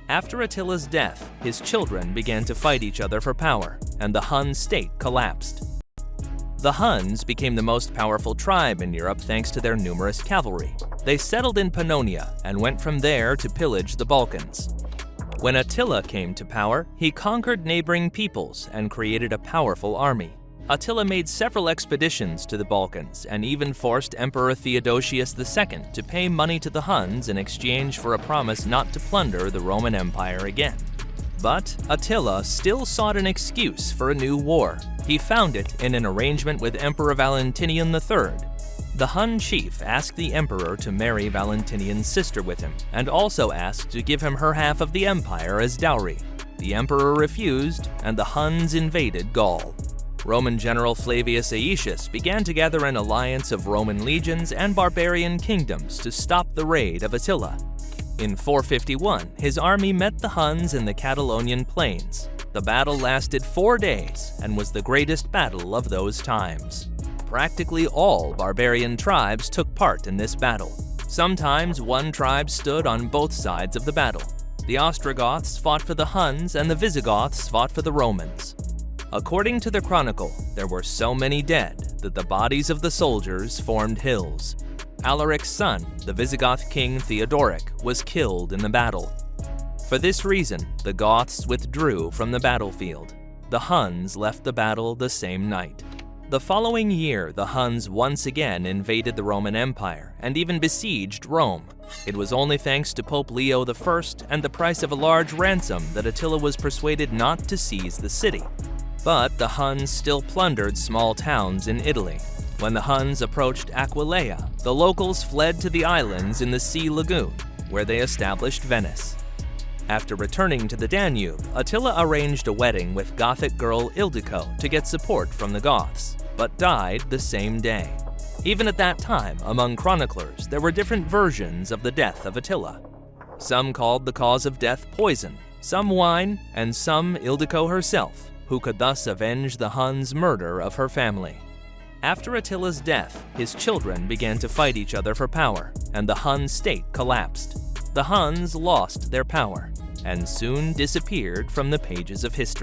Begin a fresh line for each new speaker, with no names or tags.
After Attila's death, his children began to fight each other for power, and the Hun state collapsed. The Huns became the most powerful tribe in Europe thanks to their numerous cavalry. They settled in Pannonia and went from there to pillage the Balkans. When Attila came to power, he conquered neighboring peoples and created a powerful army. Attila made several expeditions to the Balkans and even forced Emperor Theodosius II to pay money to the Huns in exchange for a promise not to plunder the Roman Empire again. But Attila still sought an excuse for a new war. He found it in an arrangement with Emperor Valentinian III. The Hun chief asked the emperor to marry Valentinian's sister with him, and also asked to give him her half of the empire as dowry. The emperor refused, and the Huns invaded Gaul. Roman general Flavius Aetius began to gather an alliance of Roman legions and barbarian kingdoms to stop the raid of Attila. In 451, his army met the Huns in the Catalaunian Plains. The battle lasted 4 days and was the greatest battle of those times. Practically all barbarian tribes took part in this battle. Sometimes one tribe stood on both sides of the battle. The Ostrogoths fought for the Huns and the Visigoths fought for the Romans. According to the chronicle, there were so many dead that the bodies of the soldiers formed hills. Alaric's son, the Visigoth king Theodoric, was killed in the battle. For this reason, the Goths withdrew from the battlefield. The Huns left the battle the same night. The following year, the Huns once again invaded the Roman Empire and even besieged Rome. It was only thanks to Pope Leo I and the price of a large ransom that Attila was persuaded not to seize the city. But the Huns still plundered small towns in Italy. When the Huns approached Aquileia, the locals fled to the islands in the Sea Lagoon, where they established Venice. After returning to the Danube, Attila arranged a wedding with Gothic girl Ildiko to get support from the Goths, but died the same day. Even at that time, among chroniclers, there were different versions of the death of Attila. Some called the cause of death poison, some wine, and some Ildiko herself, who could thus avenge the Huns' murder of her family. After Attila's death, his children began to fight each other for power, and the Hun state collapsed. The Huns lost their power and soon disappeared from the pages of history.